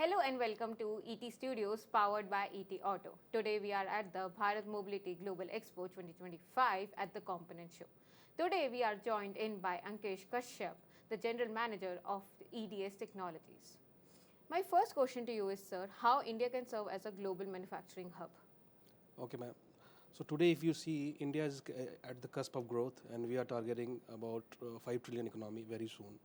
Hello and welcome to ET Studios powered by ET Auto. Today we are at the Bharat Mobility Global Expo 2025 at the Component Show. Today we are joined in by Ankesh Kashyap, the General Manager of EDS Technologies. My first question to you is, sir, how India can serve as a global manufacturing hub? Okay, ma'am. So today, if you see, India is at the cusp of growth, and we are targeting about 5 trillion economy very soon.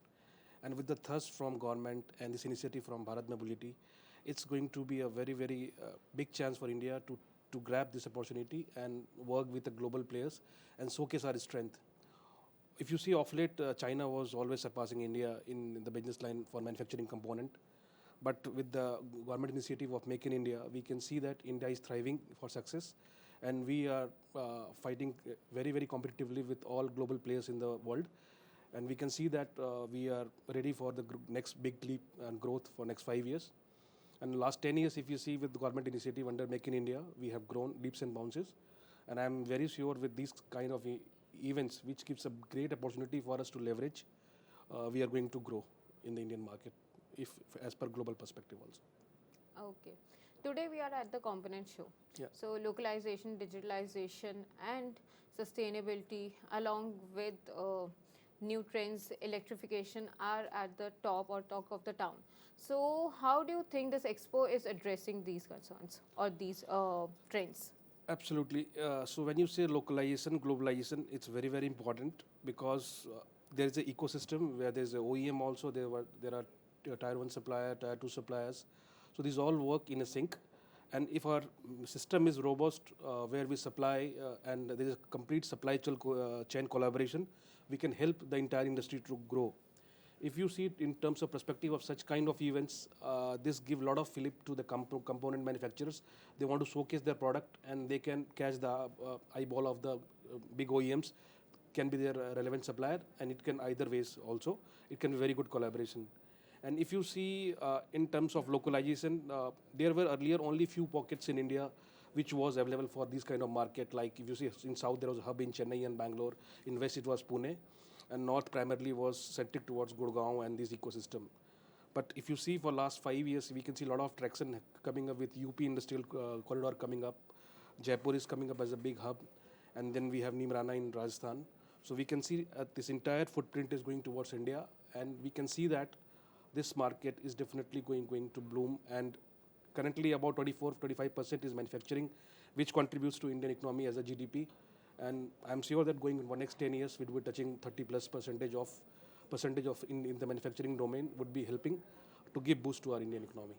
And with the thrust from government and this initiative from Bharat Mobility, it's going to be a very big chance for India to grab this opportunity and work with the global players and showcase our strength. If you see of late, China was always surpassing India in the business line for manufacturing component. But with the government initiative of Make in India, we can see that India is thriving for success, and we are fighting very competitively with all global players in the world. And we can see that we are ready for the next big leap and growth for next 5 years. And last 10 years, if you see with the government initiative under Make in India, we have grown leaps and bounces. And I'm very sure with these kind of events, which gives a great opportunity for us to leverage, we are going to grow in the Indian market, if as per global perspective also. Okay. Today we are at the Component Show. Yeah. So localization, digitalization, and sustainability, along with new trends, electrification, are at the top or talk of the town. So how do you think this expo is addressing these concerns or these trends? Absolutely. So when you say localization, globalization, it's very important because there is an ecosystem where there's a OEM also. There are tier 1 supplier, tier 2 suppliers. So these all work in a sync. And if our system is robust, where we supply and there is a complete supply chain collaboration, we can help the entire industry to grow. If you see it in terms of perspective of such kind of events, this give a lot of fillip to the component manufacturers. They want to showcase their product and they can catch the eyeball of the big OEMs, can be their relevant supplier, and it can either ways also. It can be very good collaboration. And if you see in terms of localization, there were earlier only few pockets in India which was available for this kind of market. Like if you see in South, there was a hub in Chennai and Bangalore. In West, it was Pune. And North primarily was centric towards Gurgaon and this ecosystem. But if you see for last 5 years, we can see a lot of traction coming up with UP Industrial Corridor coming up. Jaipur is coming up as a big hub. And then we have Nimrana in Rajasthan. So we can see this entire footprint is going towards India. And we can see that this market is definitely going to bloom, and currently about 24-25% is manufacturing, which contributes to Indian economy as a GDP. And I'm sure that going in the next 10 years, we will be touching 30+ percentage of in the manufacturing domain would be helping to give boost to our Indian economy.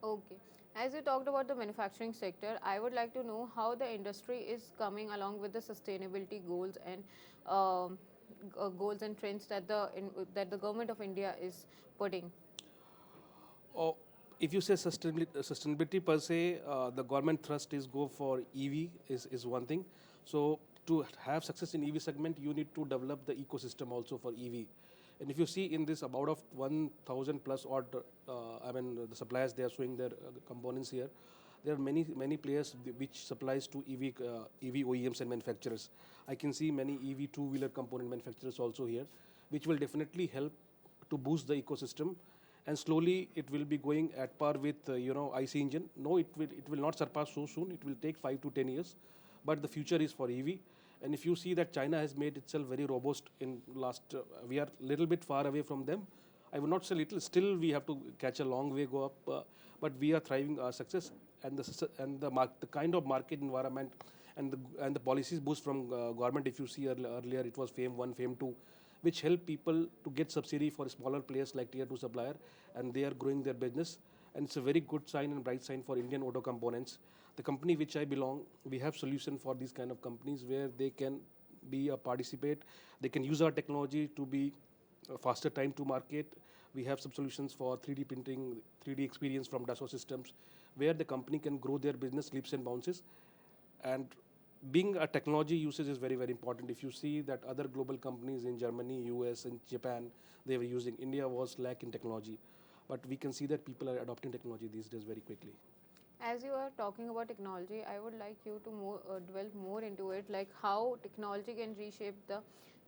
Okay. As you talked about the manufacturing sector, I would like to know how the industry is coming along with the sustainability goals and goals and trends that the government of India is putting. If you say sustainability per se, the government thrust is go for EV is one thing. So to have success in EV segment, you need to develop the ecosystem also for EV. And if you see in this about of 1,000 plus odd, the suppliers, they are showing their components here. There are many players which supplies to EV OEMs and manufacturers. I can see many EV two-wheeler component manufacturers also here, which will definitely help to boost the ecosystem. And slowly it will be going at par with IC engine. No, it will not surpass so soon. It will take 5 to 10 years, but the future is for EV. And if you see that China has made itself very robust in last, we are little bit far away from them. I would not say little. Still, we have to catch a long way, go up. But we are thriving our success, and the kind of market environment and the policies boost from government. If you see earlier, it was FAME 1, FAME 2, which help people to get subsidy for smaller players like tier 2 supplier, and they are growing their business. And it's a very good sign and bright sign for Indian auto components. The company which I belong, we have solution for these kind of companies where they can be a participate. They can use our technology to be a faster time to market. We have some solutions for 3D printing, 3D experience from Dassault Systems, where the company can grow their business leaps and bounces. And being a technology usage is very important. If you see that other global companies in Germany, US, and Japan, they were using, India was lack in technology. But we can see that people are adopting technology these days very quickly. As you are talking about technology, I would like you to delve more into it, like how technology can reshape the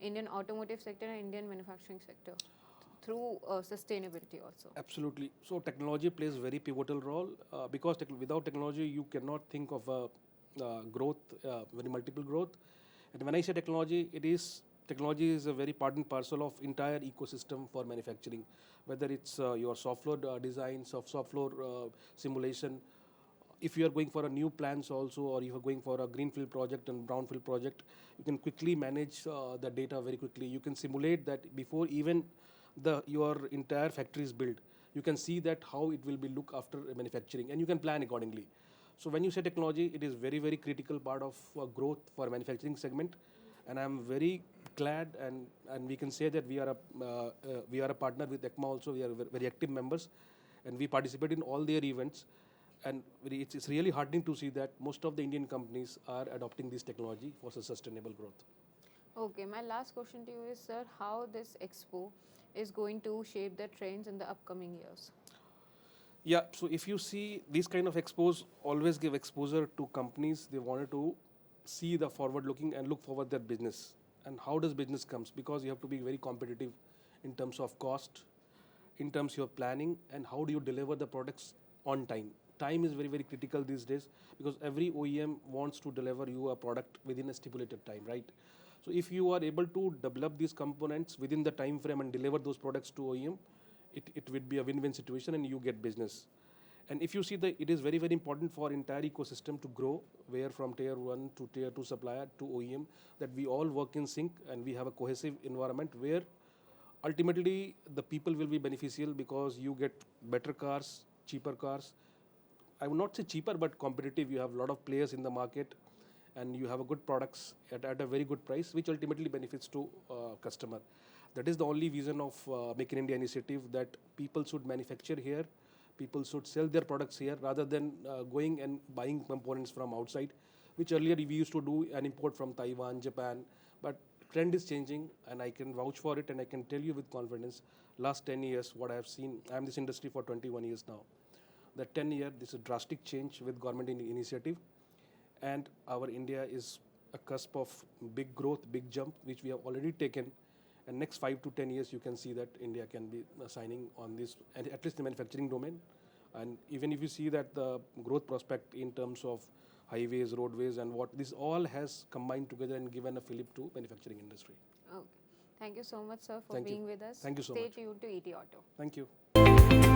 Indian automotive sector and Indian manufacturing sector through sustainability also? Absolutely. So technology plays very pivotal role because without technology you cannot think of growth, very multiple growth. And when I say technology, technology is a very part and parcel of entire ecosystem for manufacturing, whether it's your soft floor design, soft floor simulation. If you are going for a new plans also, or if you are going for a greenfield project and brownfield project, you can quickly manage the data very quickly. You can simulate that before even your entire factory is built. You can see that how it will be look after manufacturing, and you can plan accordingly. So when you say technology, it is very critical part of growth for manufacturing segment, and I'm very glad, and we can say that we are a partner with ECMA also. We are very active members, and we participate in all their events. And it's really heartening to see that most of the Indian companies are adopting this technology for sustainable growth. Okay, my last question to you is, sir, how this expo is going to shape the trends in the upcoming years? Yeah, so if you see these kind of expos always give exposure to companies. They wanted to see the forward looking and look forward their business. And how does business comes? Because you have to be very competitive in terms of cost, in terms of planning, and how do you deliver the products on time. Time is very critical these days, because every OEM wants to deliver you a product within a stipulated time, right? So if you are able to develop these components within the time frame and deliver those products to OEM, it would be a win-win situation and you get business. And if you see that it is very important for entire ecosystem to grow, where from tier 1 to tier 2 supplier to OEM, that we all work in sync and we have a cohesive environment where ultimately the people will be beneficial, because you get better cars, cheaper cars. I would not say cheaper, but competitive. You have a lot of players in the market, and you have a good products at a very good price, which ultimately benefits to customer. That is the only vision of Make in India initiative, that people should manufacture here, people should sell their products here, rather than going and buying components from outside, which earlier we used to do an import from Taiwan, Japan. But trend is changing, and I can vouch for it, and I can tell you with confidence, last 10 years, what I have seen, I am in this industry for 21 years now. The 10 year, this is a drastic change with government initiative, and our India is a cusp of big growth, big jump, which we have already taken. And next 5 to 10 years, you can see that India can be signing on this, and at least the manufacturing domain. And even if you see that the growth prospect in terms of highways, roadways, and what this all has combined together and given a fillip to manufacturing industry. Okay. Thank you so much, sir, for Thank you. being with us. Thank you so Stay much. tuned to ET Auto. Thank you.